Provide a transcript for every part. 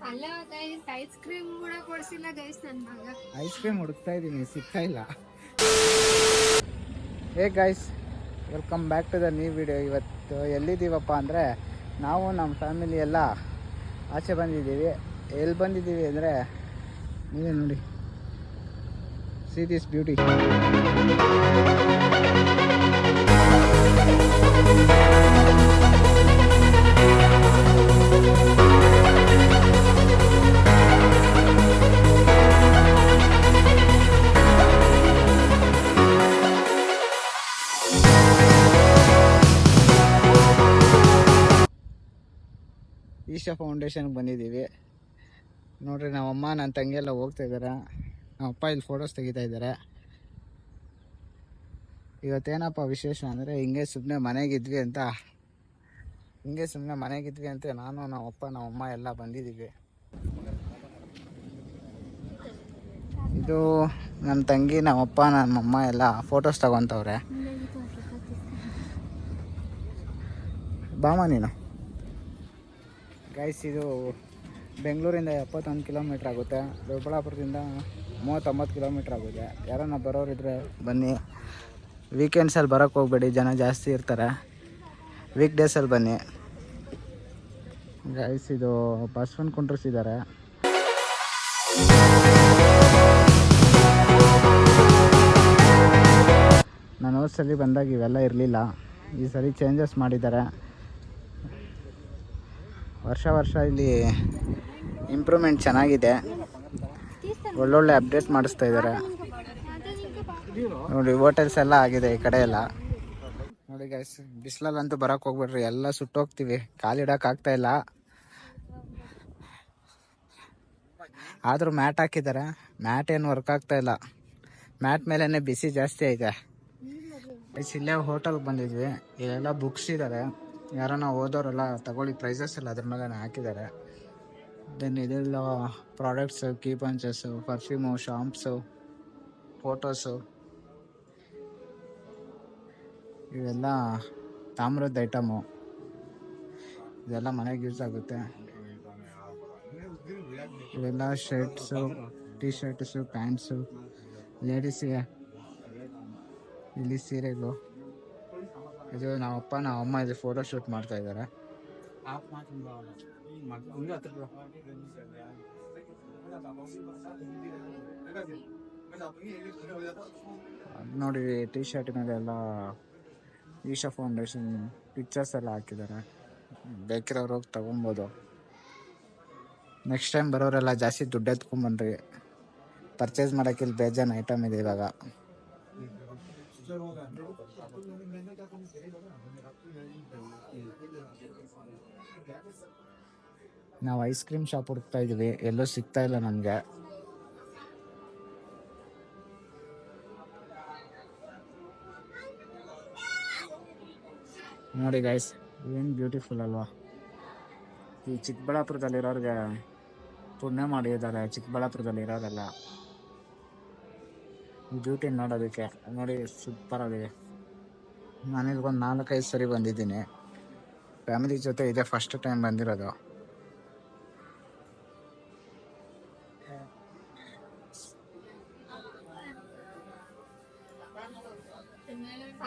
ಅಲ್ಲ guys, ice cream ಕೂಡ ಕೊಡ್ಸಿಲ್ಲ guys ನನ್ನ ಮಗ. ಐಸ್ ಕ್ರೀಮ್ ಹುಡುಕ್ತಾ ಇದ್ದೀನಿ, ಸಿಗ್ತಾ ಇಲ್ಲ. Hey guys, welcome back to the new video. ಇವತ್ತು ಎಲ್ಲಿದ್ದೀವಪ್ಪ ಅಂದರೆ, ನಾವು ನಮ್ಮ ಫ್ಯಾಮಿಲಿ ಎಲ್ಲ ಆಚೆ ಬಂದಿದ್ದೀವಿ. ಎಲ್ಲಿ ಬಂದಿದ್ದೀವಿ ಅಂದರೆ ನೀವೇ ನೋಡಿ, ಸಿ ದಿಸ್ ಬ್ಯೂಟಿ. ಈಶಾ ಫೌಂಡೇಶನ್ಗೆ ಬಂದಿದ್ದೀವಿ. ನೋಡ್ರಿ, ನಮ್ಮಮ್ಮ ನನ್ನ ತಂಗಿ ಎಲ್ಲ ಹೋಗ್ತಾ ಇದ್ದಾರೆ. ನಮ್ಮಪ್ಪ ಇಲ್ಲಿ ಫೋಟೋಸ್ ತೆಗಿತಾ ಇದ್ದಾರೆ. ಇವತ್ತೇನಪ್ಪ ವಿಶೇಷ ಅಂದರೆ, ಹಿಂಗೆ ಸುಮ್ಮನೆ ಮನೆಗಿದ್ವಿ ಅಂತ ನಾನು, ನಮ್ಮಪ್ಪ, ನಮ್ಮಮ್ಮ ಎಲ್ಲ ಬಂದಿದ್ದೀವಿ. ಇದು ನನ್ನ ತಂಗಿ, ನಮ್ಮಪ್ಪ, ನಮ್ಮಮ್ಮ ಎಲ್ಲ ಫೋಟೋಸ್ ತಗೊತವ್ರೆ. ಬಾಮ ನೀನು. ಗೈಸ್, ಇದು ಬೆಂಗಳೂರಿಂದ 71 ಕಿಲೋಮೀಟ್ರ್ ಆಗುತ್ತೆ. ದೊಡ್ಡಬಳ್ಳಾಪುರದಿಂದ 39 ಕಿಲೋಮೀಟ್ರ್ ಆಗುತ್ತೆ. ಯಾರನ್ನ ಬರೋರಿದ್ರೆ ಬನ್ನಿ. ವೀಕೆಂಡ್ಸಲ್ಲಿ ಬರೋಕ್ಕೆ ಹೋಗ್ಬೇಡಿ, ಜನ ಜಾಸ್ತಿ ಇರ್ತಾರೆ. ವೀಕ್ ಡೇಸಲ್ಲಿ ಬನ್ನಿ. ಗೈಸ್, ಇದು ಬಸವನ್ ಕುಂಡ್ರಿಸಿದ್ದಾರೆ. ನಾನು ಹೋದ ಸಲ ಬಂದಾಗ ಇವೆಲ್ಲ ಇರಲಿಲ್ಲ. ಈ ಸಲ ಚೇಂಜಸ್ ಮಾಡಿದ್ದಾರೆ. ವರ್ಷ ಇಲ್ಲಿ ಇಂಪ್ರೂವ್ಮೆಂಟ್ ಚೆನ್ನಾಗಿದೆ. ಒಳ್ಳೊಳ್ಳೆ ಅಪ್ಡೇಟ್ ಮಾಡಿಸ್ತಾ ಇದ್ದಾರೆ. ನೋಡಿ, ಹೋಟೆಲ್ಸ್ ಎಲ್ಲ ಆಗಿದೆ ಈ ಕಡೆ ಎಲ್ಲ. ನೋಡಿ ಗೈಸ್, ಬಿಸಿಲಲ್ಲಂತೂ ಬರೋಕ್ಕೆ ಹೋಗ್ಬಿಡ್ರಿ, ಎಲ್ಲ ಸುಟ್ಟೋಗ್ತೀವಿ. ಕಾಲಿಡೋಕ್ಕಾಗ್ತಾ ಇಲ್ಲ. ಆದರೂ ಮ್ಯಾಟ್ ಹಾಕಿದ್ದಾರೆ. ಮ್ಯಾಟ್ ಏನು ವರ್ಕ್ ಆಗ್ತಾ ಇಲ್ಲ. ಮ್ಯಾಟ್ ಮೇಲೇ ಬಿಸಿ ಜಾಸ್ತಿ ಐತೆ. ಇಲ್ಲೇ ಹೋಟೆಲ್ಗೆ ಬಂದಿದ್ವಿ. ಇಲ್ಲೆಲ್ಲ ಬುಕ್ಸ್ ಇದ್ದಾರೆ. ಯಾರನ್ನ ಓದೋರೆಲ್ಲ ತಗೊಳ್ಳಿ, ಪ್ರೈಸಸ್ ಎಲ್ಲ ಅದ್ರ ಮೇಲೆ ಹಾಕಿದ್ದಾರೆ. ದೆನ್ ಇದೆಲ್ಲ ಪ್ರಾಡಕ್ಟ್ಸು, ಕೀ ಪಂಚಸ್ಸು, ಪರ್ಫ್ಯೂಮು, ಶಾಂಪ್ಸು, ಫೋಟೋಸು, ಇವೆಲ್ಲ ತಾಮ್ರದ ಐಟಮು. ಇದೆಲ್ಲ ಮನೆಗೆ ಯೂಸ್ ಆಗುತ್ತೆ. ಇವೆಲ್ಲ ಶರ್ಟ್ಸು, ಟೀ ಶರ್ಟ್ಸು, ಪ್ಯಾಂಟ್ಸು, ಲೇಡೀಸಿಗೆ. ಇಲ್ಲಿ ಸೀರೆಗಳು. ಇದು ನಮ್ಮಪ್ಪ, ನಮ್ಮಮ್ಮ ಇಲ್ಲಿ ಫೋಟೋ ಶೂಟ್ ಮಾಡ್ತಾ ಇದ್ದಾರೆ. ನೋಡಿ, ಟೀ ಶರ್ಟ್ ಮೇಲೆ ಎಲ್ಲ ಈಶಾ ಫೌಂಡೇಶನ್ ಪಿಕ್ಚರ್ಸ್ ಎಲ್ಲ ಹಾಕಿದ್ದಾರೆ. ಬೇಕಿರೋರು ಹೋಗಿ ತಗೊಬೋದು. ನೆಕ್ಸ್ಟ್ ಟೈಮ್ ಬರೋರೆಲ್ಲ ಜಾಸ್ತಿ ದುಡ್ಡು ಎತ್ಕೊಂಬನ್ರಿ. ಪರ್ಚೇಸ್ ಮಾಡೋಕ್ಕೆ ಇಲ್ಲಿ ಬೇಜಾನ್ ಐಟಮ್ ಇದೆ ಇವಾಗ. ನಾವು ಐಸ್ ಕ್ರೀಮ್ ಶಾಪ್ ಹುಡುಕ್ತಾ ಇದೀವಿ, ಎಲ್ಲೂ ಸಿಗ್ತಾ ಇಲ್ಲ ನಮಗೆ. ನೋಡಿ ಗೈಸ್, ಏನು ಬ್ಯೂಟಿಫುಲ್ ಅಲ್ವಾ. ಈ ಚಿಕ್ಕಬಳ್ಳಾಪುರದಲ್ಲಿರೋರಿಗೆ ಪುಣ್ಯ ಮಾಡಿದ್ದಾರೆ. ಚಿಕ್ಕಬಳ್ಳಾಪುರದಲ್ಲಿ ಇರೋದಲ್ಲ ಈ ಬ್ಯೂಟಿ ನೋಡೋದಕ್ಕೆ. ನೋಡಿ, ಸೂಪರ್ ಆಗಿದೆ. ನಾನಿಲ್ಗೊಂದು 4-5 ಸರಿ ಬಂದಿದ್ದೀನಿ. ಫ್ಯಾಮಿಲಿ ಜೊತೆ ಇದೆ ಫಸ್ಟ್ ಟೈಮ್ ಬಂದಿರೋದು.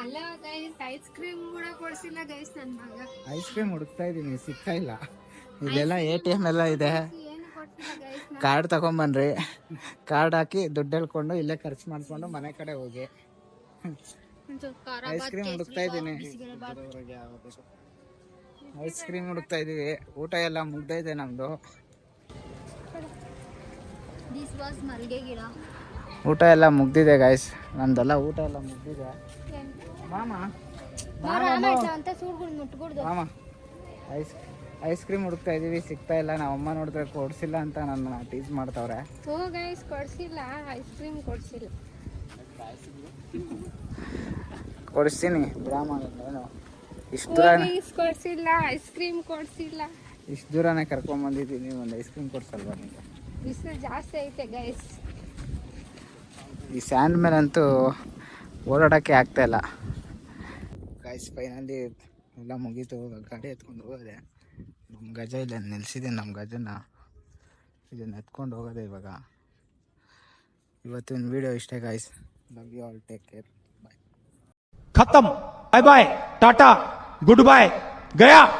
ಅಲ್ಲ ಗೈಸ್, ಐಸ್ ಕ್ರೀಮ್ ಕೂಡ ಕೊಡ್ಸಿಲ್ಲ ಗೈಸ್ ನನ್ನ ಮಗ. ಐಸ್ ಕ್ರೀಮ್ ಹುಡುಕ್ತಾ ಇದ್ದೀನಿ, ಸಿಗ್ತಾ ಇಲ್ಲ. ಇಲ್ಲೆಲ್ಲ ATM ಎಲ್ಲ ಇದೆ. ಕಾರ್ಡ್ ತಗೊಂಬನ್ರಿ. ಕಾರ್ಡ್ ಹಾಕಿ ದುಡ್ಡು ಹೇಳ್ಕೊಂಡು ಇಲ್ಲೇ ಖರ್ಚು ಮಾಡಿಕೊಂಡು ಮನೆ ಕಡೆ ಹೋಗಿ. ಐಸ್ ಕ್ರೀಮ್ ಹುಡುಕ್ತಾ ಇದ್ದೀನಿ. ಐಸ್ ಕ್ರೀಮ್ ಹುಡುಕ್ತಾ ಇದೀವಿ. ಊಟ ಎಲ್ಲ ಮುಗ್ದೈತೆ ನಮ್ದು. ಊಟ ಎಲ್ಲ ಮುಗ್ದಿದೆ ಗೈಸ್. ನಮ್ದೆಲ್ಲ ಊಟ ಎಲ್ಲ ಮುಗ್ದಿದೆ. ಮಾಮ ಐಸ್ ಕ್ರೀಮ್ ಹುಡುಕ್ತಾ ಇದೀವಿ, ಸಿಗ್ತಾ ಇಲ್ಲ. ನಾವಮ್ಮ ನೋಡಿದ್ರೆ ಕೊಡ್ಸಿಲ್ಲ ಅಂತ ನನ್ನ ಟೀಸ್ ಮಾಡ್ತಾವ್ರೆ. ಕೊಡಿಸ್ತೀನಿ ಬಿಡಮ್ಮ. ಇಷ್ಟು ದೂರನೇ ಕರ್ಕೊಂಡ್ ಬಂದಿದ್ದೀನಿ. ಒಂದು ಐಸ್ ಕ್ರೀಮ್ ಕೊಡ್ಸಲ್ವಾ ನಿಮಗೆ? ಬಿಸಿಲು ಜಾಸ್ತಿ ಐತೆ ಗೈಸ್. ಈ ಸ್ಯಾಂಡ್ ಮೇಲಂತೂ ಓಡಾಡೋಕ್ಕೆ ಆಗ್ತಾ ಇಲ್ಲ ಗೈಸ್. ಫೈನಲಿ ಎಲ್ಲ ಮುಗೀತು. ಗಾಡಿ ಎತ್ಕೊಂಡು ಹೋದೆ. ನಮ್ಮ ಗಜ ಇಲ್ಲ ನಿಲ್ಸಿದ್ದೀನಿ. ನಮ್ಮ ಗಜನ ಇದನ್ನ ಎತ್ಕೊಂಡು ಹೋಗೋದೇ ಇವಾಗ. ಇವತ್ತಿನ ವಿಡಿಯೋ ಇಷ್ಟೇ guys. Love you all, take care, bye. खत्म, bye bye, tata, good bye, गया.